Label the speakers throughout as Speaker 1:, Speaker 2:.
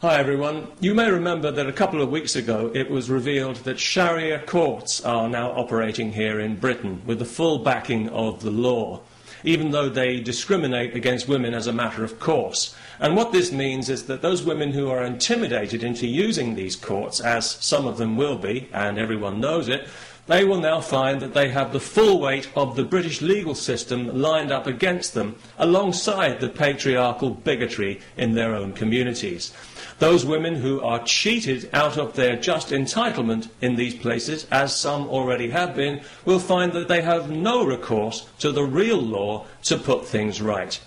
Speaker 1: Hi everyone. You may remember that a couple of weeks ago it was revealed that Sharia courts are now operating here in Britain with the full backing of the law, even though they discriminate against women as a matter of course. And what this means is that those women who are intimidated into using these courts, as some of them will be, and everyone knows it, they will now find that they have the full weight of the British legal system lined up against them, alongside the patriarchal bigotry in their own communities. Those women who are cheated out of their just entitlement in these places, as some already have been, will find that they have no recourse to the real law to put things right.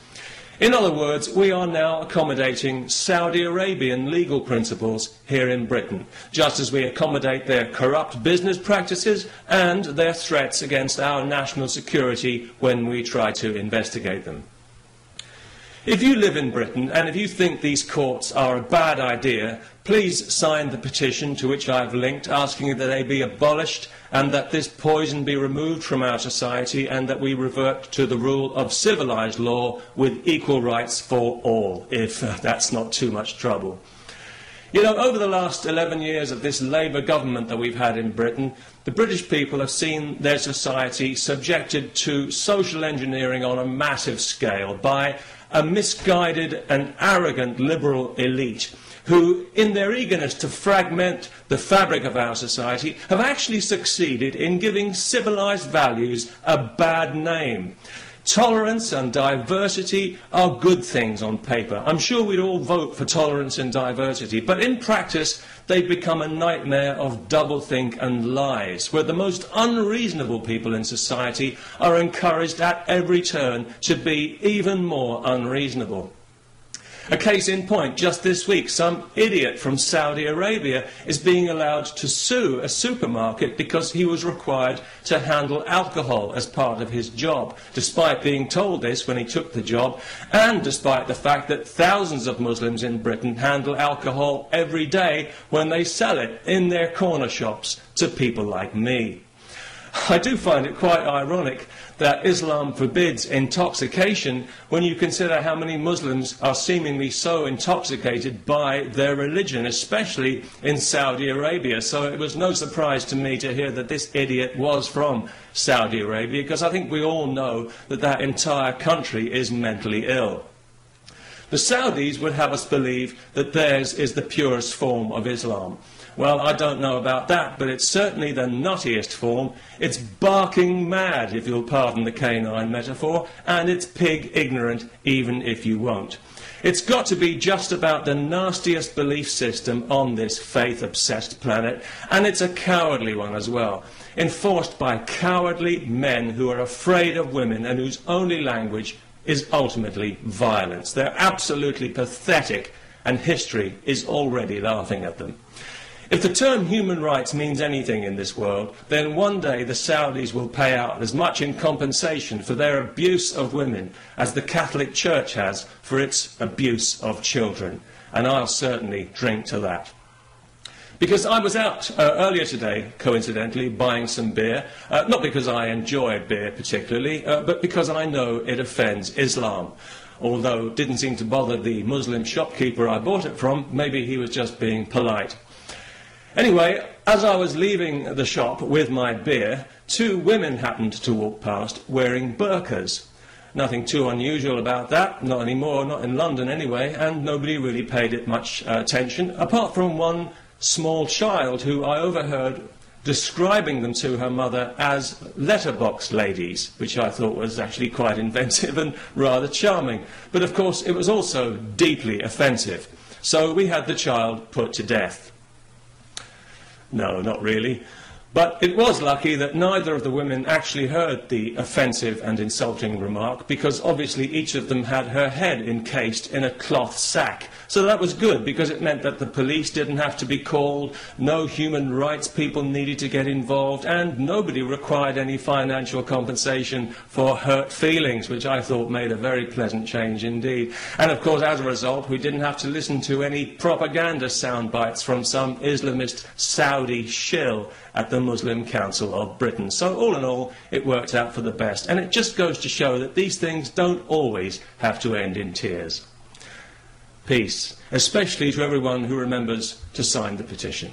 Speaker 1: In other words, we are now accommodating Saudi Arabian legal principles here in Britain, just as we accommodate their corrupt business practices and their threats against our national security when we try to investigate them. If you live in Britain and if you think these courts are a bad idea, please sign the petition to which I have linked, asking that they be abolished and that this poison be removed from our society and that we revert to the rule of civilised law with equal rights for all, if that's not too much trouble. You know, over the last 11 years of this Labour government that we've had in Britain, the British people have seen their society subjected to social engineering on a massive scale by a misguided and arrogant liberal elite who, in their eagerness to fragment the fabric of our society, have actually succeeded in giving civilised values a bad name. Tolerance and diversity are good things on paper. I'm sure we'd all vote for tolerance and diversity, but in practice they've become a nightmare of doublethink and lies, where the most unreasonable people in society are encouraged at every turn to be even more unreasonable. A case in point, just this week, some idiot from Saudi Arabia is being allowed to sue a supermarket because he was required to handle alcohol as part of his job, despite being told this when he took the job, and despite the fact that thousands of Muslims in Britain handle alcohol every day when they sell it in their corner shops to people like me. I do find it quite ironic that Islam forbids intoxication when you consider how many Muslims are seemingly so intoxicated by their religion, especially in Saudi Arabia. So it was no surprise to me to hear that this idiot was from Saudi Arabia, because I think we all know that that entire country is mentally ill. The Saudis would have us believe that theirs is the purest form of Islam. Well, I don't know about that, but it's certainly the nuttiest form. It's barking mad, if you'll pardon the canine metaphor, and it's pig ignorant, even if you won't. It's got to be just about the nastiest belief system on this faith-obsessed planet, and it's a cowardly one as well, enforced by cowardly men who are afraid of women and whose only language is ultimately violence. They're absolutely pathetic, and history is already laughing at them. If the term human rights means anything in this world, then one day the Saudis will pay out as much in compensation for their abuse of women as the Catholic Church has for its abuse of children. And I'll certainly drink to that. Because I was out earlier today, coincidentally, buying some beer, not because I enjoy beer particularly, but because I know it offends Islam. Although it didn't seem to bother the Muslim shopkeeper I bought it from, maybe he was just being polite. Anyway, as I was leaving the shop with my beer, two women happened to walk past wearing burqas. Nothing too unusual about that, not anymore, not in London anyway, and nobody really paid it much attention, apart from one small child who I overheard describing them to her mother as letterbox ladies, which I thought was actually quite inventive and rather charming. But of course it was also deeply offensive. So we had the child put to death. No, not really. But it was lucky that neither of the women actually heard the offensive and insulting remark, because obviously each of them had her head encased in a cloth sack. So that was good, because it meant that the police didn't have to be called, no human rights people needed to get involved, and nobody required any financial compensation for hurt feelings, which I thought made a very pleasant change indeed. And of course, as a result, we didn't have to listen to any propaganda sound bites from some Islamist Saudi shill at the Muslim Council of Britain. So all in all, it worked out for the best. And it just goes to show that these things don't always have to end in tears. peace, especially to everyone who remembers to sign the petition.